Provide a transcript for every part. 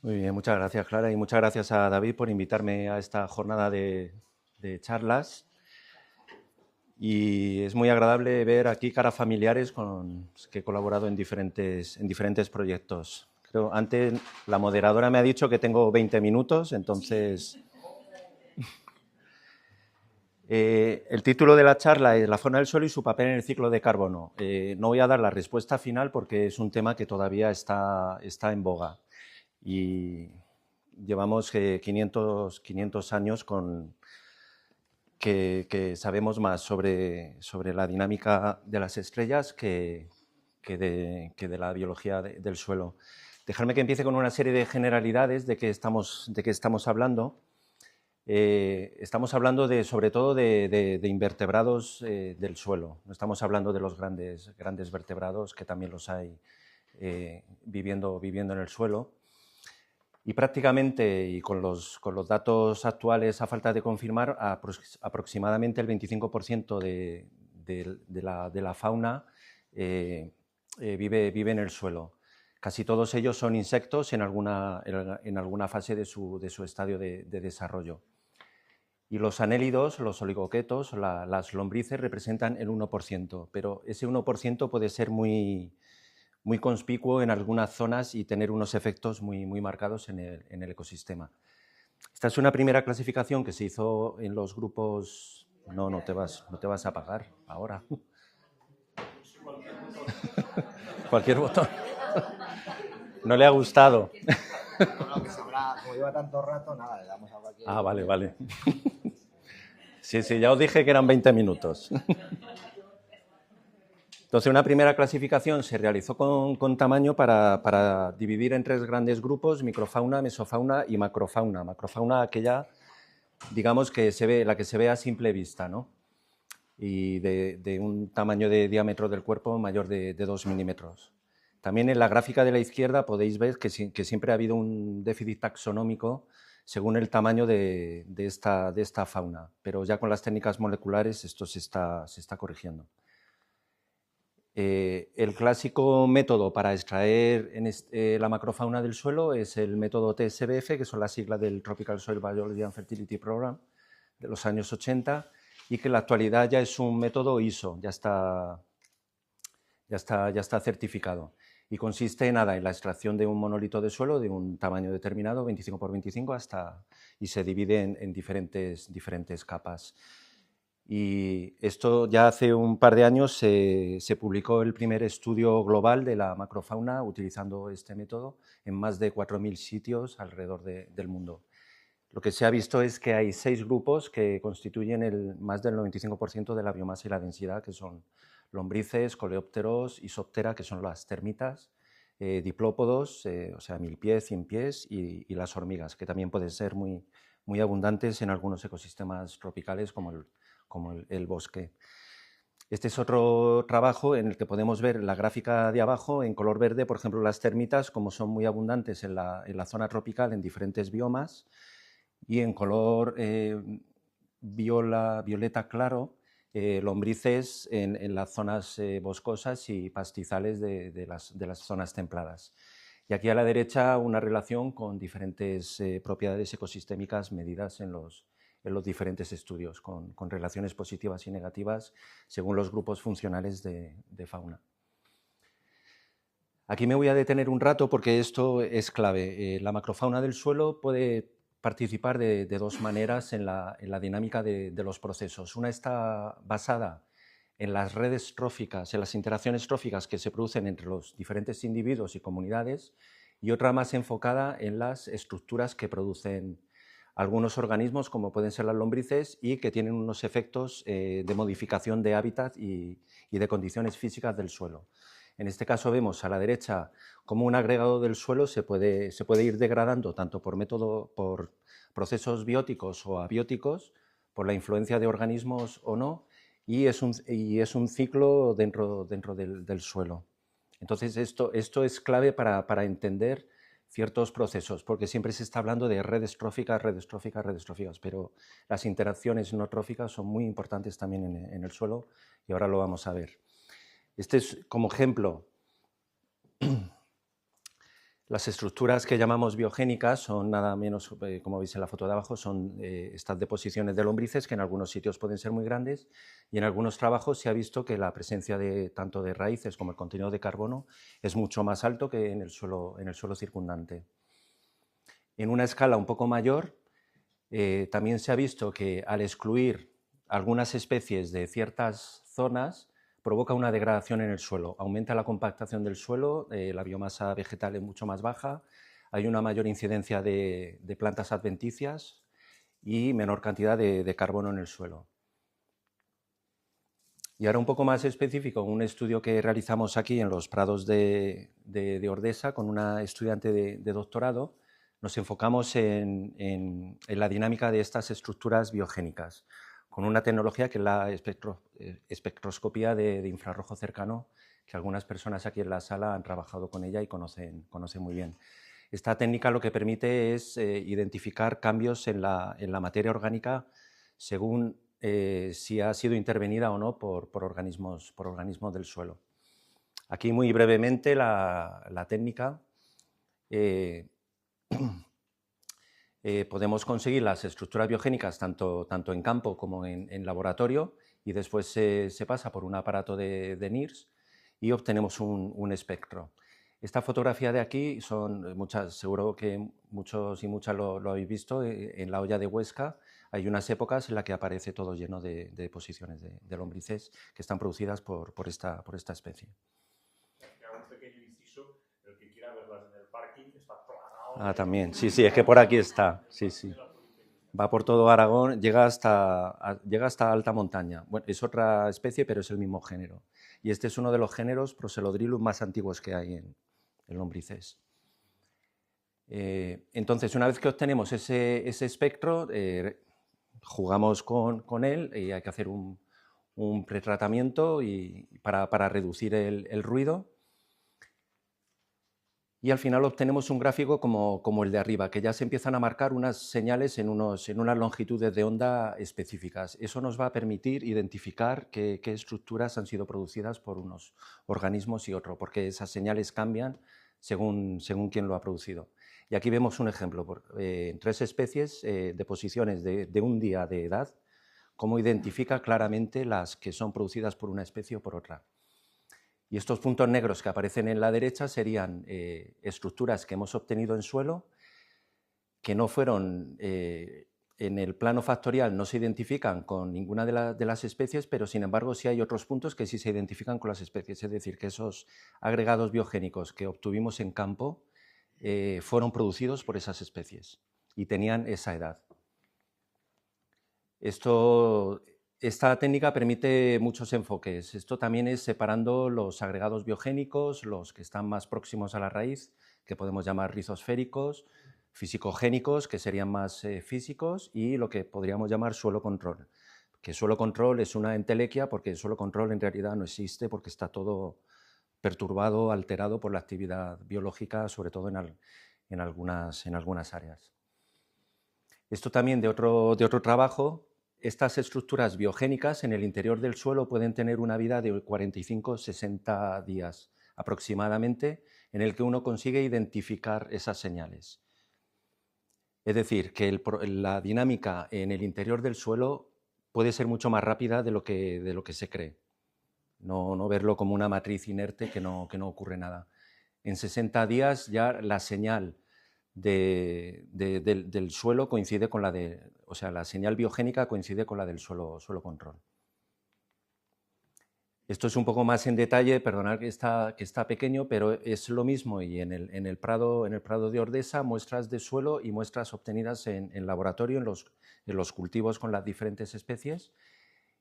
Muy bien, muchas gracias, Clara, y muchas gracias a David por invitarme a esta jornada de charlas. Y es muy agradable ver aquí caras familiares con los que he colaborado en diferentes proyectos. Creo, antes la moderadora me ha dicho que tengo 20 minutos, entonces el título de la charla es La fauna del suelo y su papel en el ciclo de carbono. No voy a dar la respuesta final porque es un tema que todavía está en boga. Y llevamos 500 años que sabemos más sobre la dinámica de las estrellas que de la biología del suelo. Dejarme que empiece con una serie de generalidades de qué estamos hablando. Estamos hablando sobre todo de invertebrados del suelo. No estamos hablando de los grandes vertebrados, que también los hay viviendo en el suelo. Y prácticamente, y con los datos actuales a falta de confirmar, aproximadamente el 25% de la fauna vive en el suelo. Casi todos ellos son insectos en alguna fase de su estadio de desarrollo. Y los anélidos, los oligoquetos, las lombrices representan el 1%, pero ese 1% puede ser muy conspicuo en algunas zonas y tener unos efectos muy marcados en el ecosistema. Esta es una primera clasificación que se hizo en los grupos... No te vas a apagar ahora. Cualquier botón. No le ha gustado. No, pues habrá, como lleva tanto rato, nada, le damos a cualquier... Ah, vale. Sí, ya os dije que eran 20 minutos. Entonces, una primera clasificación se realizó con tamaño para dividir en tres grandes grupos: microfauna, mesofauna y macrofauna. Macrofauna, aquella, digamos, la que se ve a simple vista, ¿no? Y de un tamaño de diámetro del cuerpo mayor de 2 milímetros. También en la gráfica de la izquierda podéis ver que siempre ha habido un déficit taxonómico según el tamaño de esta fauna, pero ya con las técnicas moleculares esto se está corrigiendo. El clásico método para extraer la macrofauna del suelo es el método TSBF, que son las siglas del Tropical Soil Biology and Fertility Program de los años 80, y que en la actualidad ya es un método ISO, ya está certificado. Y consiste en la extracción de un monolito de suelo de un tamaño determinado, 25 por 25, y se divide en diferentes capas. Y esto ya hace un par de años se publicó el primer estudio global de la macrofauna utilizando este método en más de 4.000 sitios alrededor del mundo. Lo que se ha visto es que hay 6 grupos que constituyen más del 95% de la biomasa y la densidad, que son lombrices, coleópteros, isóptera, que son las termitas, diplópodos, o sea, 1000 pies, 100 pies, y las hormigas, que también pueden ser muy abundantes en algunos ecosistemas tropicales como el bosque. Este es otro trabajo en el que podemos ver la gráfica de abajo en color verde, por ejemplo, las termitas, como son muy abundantes en la zona tropical en diferentes biomas, y en color violeta claro, lombrices en las zonas boscosas y pastizales de las zonas templadas. Y aquí a la derecha una relación con diferentes propiedades ecosistémicas medidas en los diferentes estudios, con relaciones positivas y negativas según los grupos funcionales de fauna. Aquí me voy a detener un rato porque esto es clave. La macrofauna del suelo puede participar de dos maneras en la dinámica de los procesos. Una está basada en las redes tróficas, en las interacciones tróficas que se producen entre los diferentes individuos y comunidades, y otra más enfocada en las estructuras que producen algunos organismos, como pueden ser las lombrices, y que tienen unos efectos de modificación de hábitat y de condiciones físicas del suelo. En este caso vemos a la derecha cómo un agregado del suelo se puede ir degradando tanto por procesos bióticos o abióticos, por la influencia de organismos o no, y es un ciclo dentro del suelo. Entonces esto es clave para entender ciertos procesos, porque siempre se está hablando de redes tróficas, pero las interacciones no tróficas son muy importantes también en el suelo, y ahora lo vamos a ver. Este es como ejemplo Las estructuras que llamamos biogénicas son nada menos, como veis en la foto de abajo, son estas deposiciones de lombrices que en algunos sitios pueden ser muy grandes y en algunos trabajos se ha visto que la presencia tanto de raíces como el contenido de carbono es mucho más alto que en el suelo circundante. En una escala un poco mayor, también se ha visto que al excluir algunas especies de ciertas zonas, provoca una degradación en el suelo, aumenta la compactación del suelo, la biomasa vegetal es mucho más baja, hay una mayor incidencia de plantas adventicias y menor cantidad de carbono en el suelo. Y ahora un poco más específico, un estudio que realizamos aquí en los prados de Ordesa con una estudiante de doctorado, nos enfocamos en la dinámica de estas estructuras biogénicas, con una tecnología que es la espectroscopía de infrarrojo cercano, que algunas personas aquí en la sala han trabajado con ella y conocen muy bien. Esta técnica lo que permite es identificar cambios en la materia orgánica según si ha sido intervenida o no por organismos del suelo. Aquí muy brevemente la técnica. Podemos conseguir las estructuras biogénicas tanto en campo como en laboratorio y después se pasa por un aparato de NIRS y obtenemos un espectro. Esta fotografía de aquí son muchas, seguro que muchos y muchas lo habéis visto, en la olla de Huesca hay unas épocas en las que aparece todo lleno de deposiciones de lombrices que están producidas por esta especie. Un pequeño inciso, el que quiera verlas en el parking está plagado. Ah, también, sí, es que por aquí está, sí. Va por todo Aragón, llega hasta alta montaña. Bueno, es otra especie, pero es el mismo género. Y este es uno de los géneros Proselodrilus más antiguos que hay en lombrices. Entonces, una vez que obtenemos ese espectro, jugamos con él y hay que hacer un pretratamiento para reducir el ruido. Y al final obtenemos un gráfico como el de arriba, que ya se empiezan a marcar unas señales en unas longitudes de onda específicas. Eso nos va a permitir identificar qué estructuras han sido producidas por unos organismos y otros, porque esas señales cambian según quién lo ha producido. Y aquí vemos un ejemplo, en 3 especies, deposiciones de un día de edad, cómo identifica claramente las que son producidas por una especie o por otra. Y estos puntos negros que aparecen en la derecha serían estructuras que hemos obtenido en suelo, que no fueron, en el plano factorial no se identifican con ninguna de las especies, pero sin embargo sí hay otros puntos que sí se identifican con las especies, es decir, que esos agregados biogénicos que obtuvimos en campo fueron producidos por esas especies y tenían esa edad. Esta técnica permite muchos enfoques. Esto también es separando los agregados biogénicos, los que están más próximos a la raíz, que podemos llamar rizosféricos, fisicogénicos, que serían más físicos, y lo que podríamos llamar suelo control. Que suelo control es una entelequia porque el suelo control en realidad no existe porque está todo perturbado, alterado por la actividad biológica, sobre todo en algunas áreas. Esto también de otro trabajo. Estas estructuras biogénicas en el interior del suelo pueden tener una vida de 45-60 días aproximadamente, en el que uno consigue identificar esas señales. Es decir, que la dinámica en el interior del suelo puede ser mucho más rápida de lo que se cree. No verlo como una matriz inerte que no ocurre nada. En 60 días ya la señal del suelo coincide con la o sea, la señal biogénica coincide con la del suelo control. Esto es un poco más en detalle, perdonad que está pequeño, pero es lo mismo y en el prado de Ordesa, muestras de suelo y muestras obtenidas en laboratorio, en los cultivos con las diferentes especies.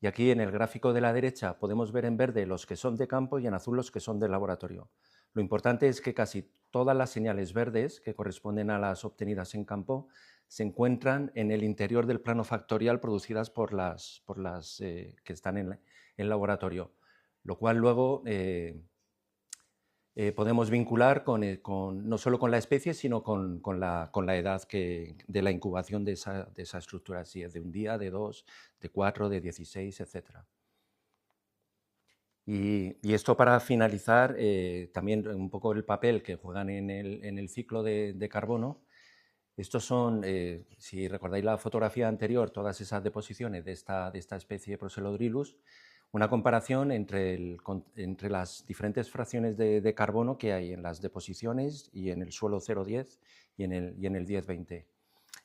Y aquí en el gráfico de la derecha podemos ver en verde los que son de campo y en azul los que son de laboratorio. Lo importante es que casi todas las señales verdes que corresponden a las obtenidas en campo se encuentran en el interior del plano factorial producidas por las que están en laboratorio, lo cual luego podemos vincular no solo con la especie, sino con la edad de la incubación de esa estructura, si es de un día, de 2, de 4, de 16, etc. Y esto para finalizar, también un poco el papel que juegan en el ciclo de carbono. Estos son, si recordáis la fotografía anterior, todas esas deposiciones de esta especie Procelodrilus, una comparación entre las diferentes fracciones de carbono que hay en las deposiciones y en el suelo 0,10 y en el 10,20.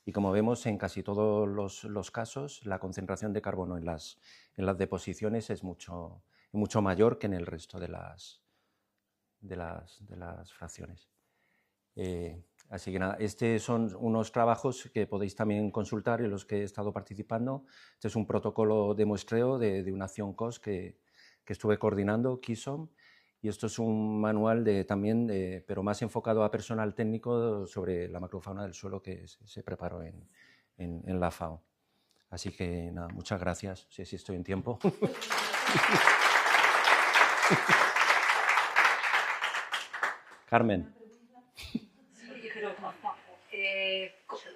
Y como vemos, en casi todos los casos, la concentración de carbono en las deposiciones es mucho mayor que en el resto de las fracciones. Así que nada, estos son unos trabajos que podéis también consultar en los que he estado participando. Este es un protocolo de muestreo de una acción COS que estuve coordinando, KISOM, y esto es un manual también, pero más enfocado a personal técnico sobre la macrofauna del suelo que se preparó en la FAO. Así que nada, muchas gracias, sí, sí estoy en tiempo. Carmen.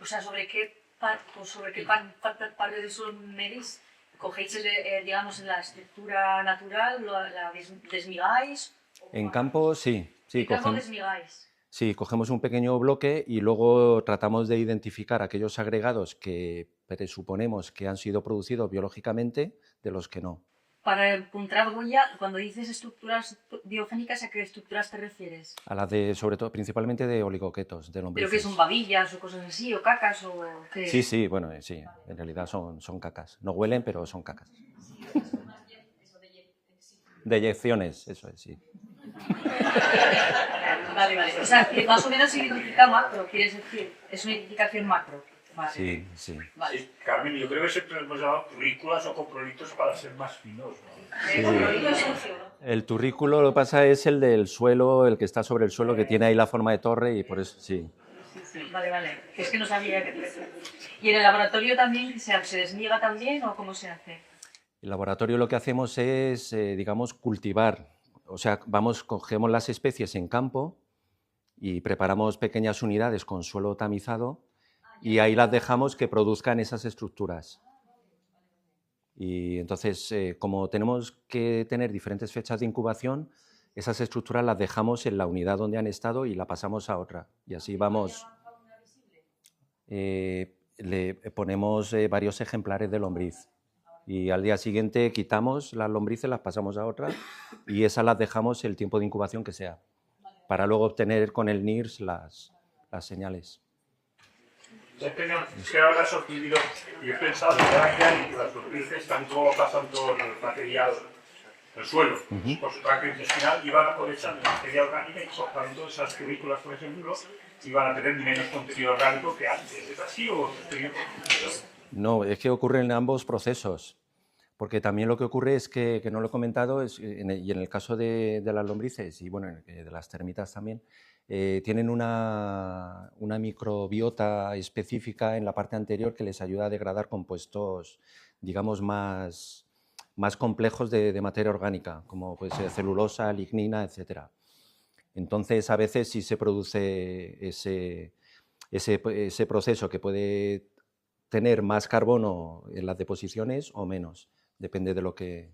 O sea, ¿sobre qué parte de esos medis cogéis, digamos, en la estructura natural, la desmigáis? En campo, sí. ¿En campo desmigáis? Sí, cogemos un pequeño bloque y luego tratamos de identificar aquellos agregados que presuponemos que han sido producidos biológicamente de los que no. Para encontrar huella, cuando dices estructuras biogénicas, ¿a qué estructuras te refieres? A las sobre todo, principalmente de oligoquetos, de lombrices. ¿Pero qué son, babillas o cosas así, o cacas, o qué? Sí, sí, bueno, sí, en realidad son cacas. No huelen, pero son cacas. De eyecciones, eso es, sí. Vale. O sea, que más o menos se identifica macro, quieres decir, es una identificación macro. Vale. Sí, sí. Vale. Sí, Carmen, yo creo que siempre hemos llamado turrículas o coprolitos para ser más finos, ¿no? Sí. El turrículo lo que pasa es el del suelo, el que está sobre el suelo, que tiene ahí la forma de torre y por eso sí. Vale. Es que no sabía qué. ¿Y en el laboratorio también se desmiga también o cómo se hace? En el laboratorio lo que hacemos es, digamos, cultivar. O sea, cogemos las especies en campo y preparamos pequeñas unidades con suelo tamizado y ahí las dejamos que produzcan esas estructuras. Y entonces, como tenemos que tener diferentes fechas de incubación, esas estructuras las dejamos en la unidad donde han estado y la pasamos a otra. Y así vamos. Le ponemos varios ejemplares de lombriz. Y al día siguiente quitamos las lombrices, las pasamos a otra y esas las dejamos el tiempo de incubación que sea, para luego obtener con el NIRS las señales. Es que ahora ha sorprendido y he pensado que las lombrices están pasan todo el material del suelo por su tracto intestinal y van aprovechando el material orgánico y cortando esas currículas, por ejemplo, y van a tener menos contenido orgánico que antes. ¿Es así o No, es que ocurren ambos procesos, porque también lo que ocurre es que no lo he comentado, y en el caso de las lombrices y bueno, de las termitas también, tienen una microbiota específica en la parte anterior que les ayuda a degradar compuestos, digamos, más complejos de materia orgánica, como puede ser celulosa, lignina, etc. Entonces, a veces sí se produce ese proceso que puede tener más carbono en las deposiciones o menos, depende de lo que